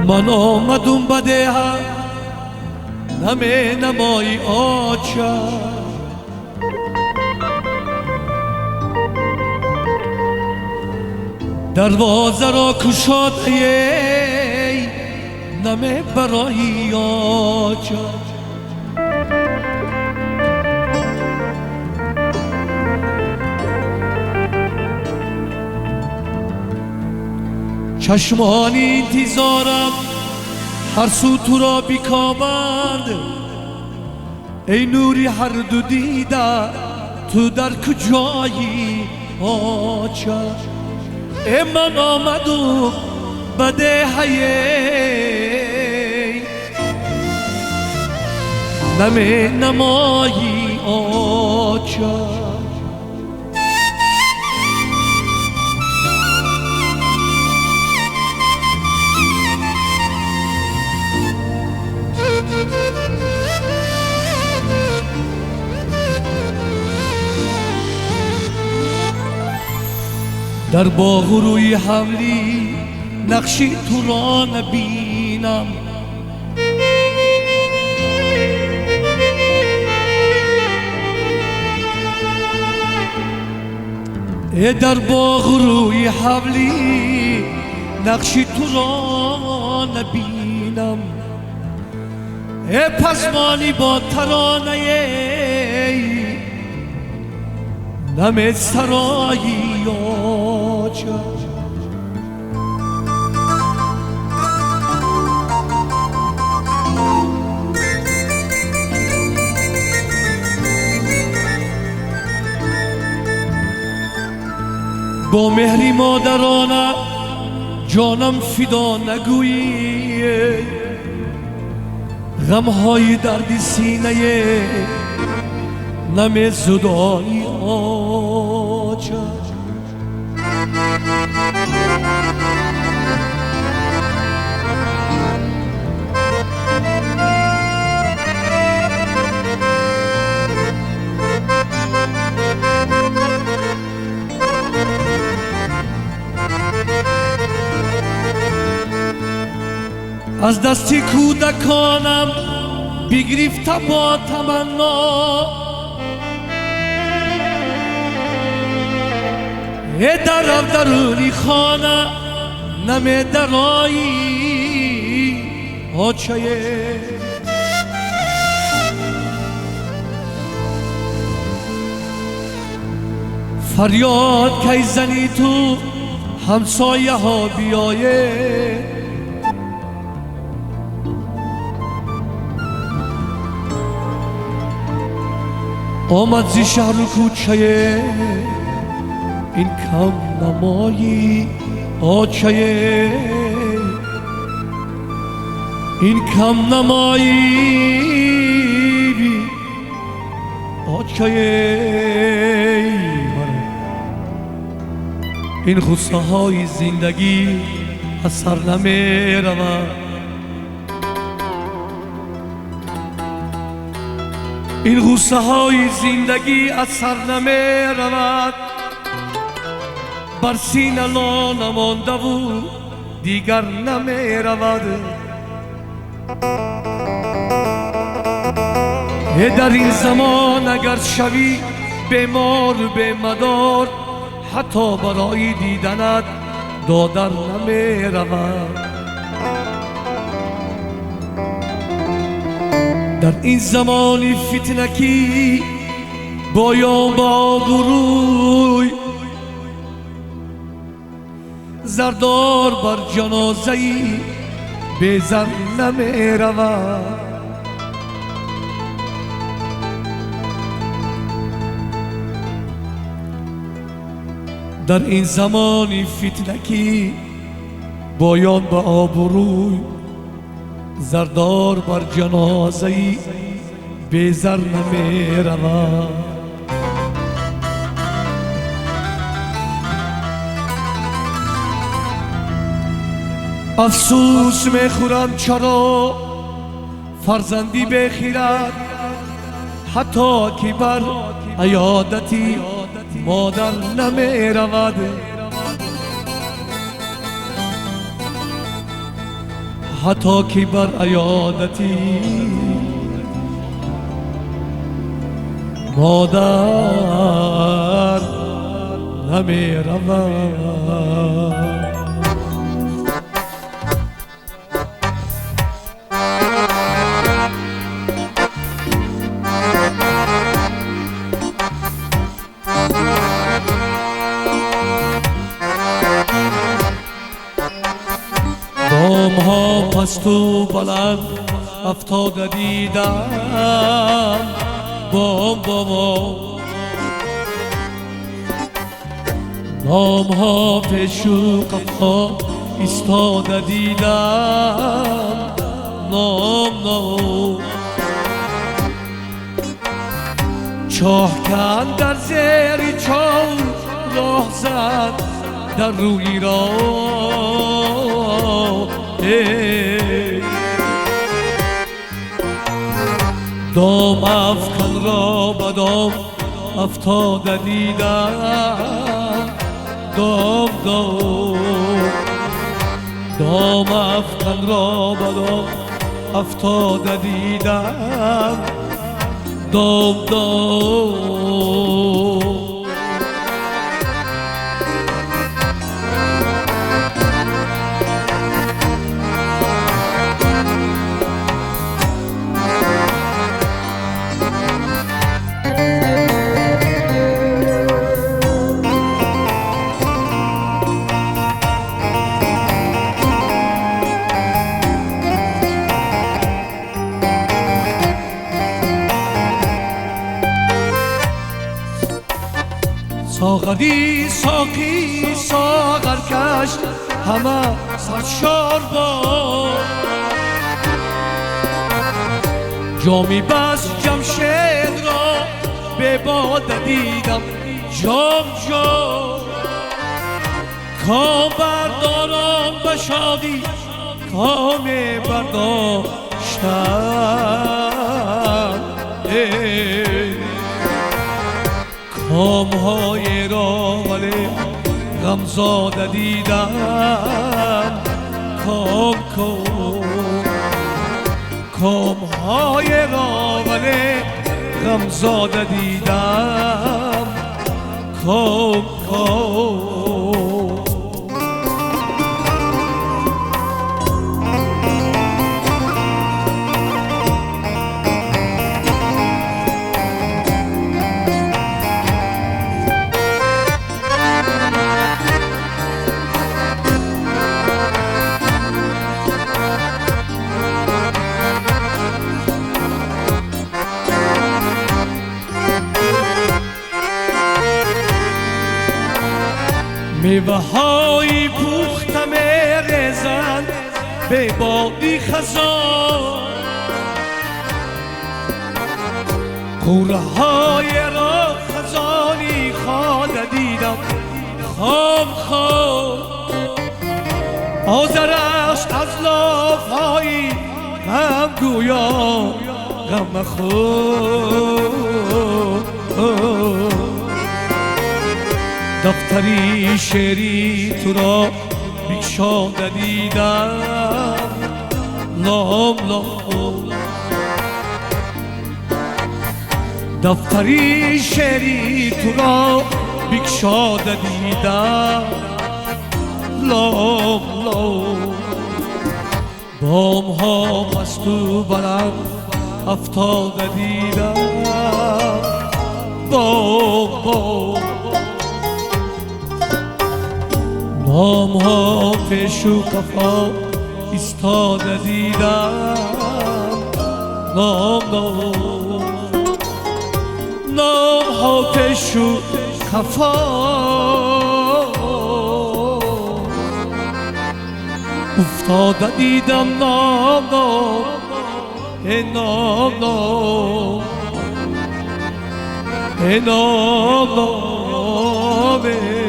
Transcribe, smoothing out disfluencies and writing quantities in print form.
من آمدم بده نمی نمای آچه دروازه را کشاد ای نمی برای آچه چشمانی انتظارم هر سو تو را بیکابند ای نوری هر دو دیده تو در کجایی آچه ای من آمدم بده هی نمی نمایی آچه در باغ روی حملی نقشی تو را نبینم در باغ روی حملی نقشی تو را نبینم پزمانی با ترانه نمی سرایی آچه با مهری مادرانه جانم فدا نگویی غمهای درد سینه نمی زدایی آچه از دستی کودکانم بگرفته با تمنا در درونی خانه نمی درایی آچه فریاد که زنی تو همسایه ها بیایه آمد زی شهر و کوچه این کم نمایی آچه این کم نمایی آچه این غصه های زندگی از سر نمی رود این غصه های زندگی از سر نمی رود بر سینه لا نمانده و دیگر نمی رود در این زمان اگر شوی بیمار به مدار حتی برای دیدنت دادر نمی رود در این زمان فتنکی باید با بروی زردار بر جنازه‌ای بزن نمی رود در این زمان فتنکی باید با آبروی زردار بر جنازه‌ای بزر نمی رود افسوس می خورم چرا فرزندی بخیرد حتی که بر عیادتی مادر نمی رود حتی که بر عیادتی مادر نمی رود. دام ها پست و بلند افتاده دیدم بام بام، دام ها پیش و قفا ایستاده دیدم نام نام، چاه کن در زیر چاه راه زد در روی را دام افکن را بدام افتاده دیدم دام دام، دام افکن را بدام افتاده دیدم دام دام. ساغری ساقی ساغر کش همه سرشار با جامی بس جمشید را به باده دیدم جام جام، کام بردارم به شادی کام برداشتن، کام های را ولی غمزاده دیدم کام کام، کام های را ولی غمزاده دیدم کام کام. میوه های پخته میریزند به بادی خزان، قوره های را خزانی خواده دیدم خام خام، آذرش از لاف های غم گویا غم خود، دفتری شعری تو را بگشاده دیدم لام لام، دفتری شعری تو را بگشاده دیدم لام لام، بام ها پست و بلند افتاده دیدم بام بام، دام ها پیش و قفا ایستاده دیدم نام نام، نام ها پیش و قفا افتاده دیدم نام نام نام نام نام نام.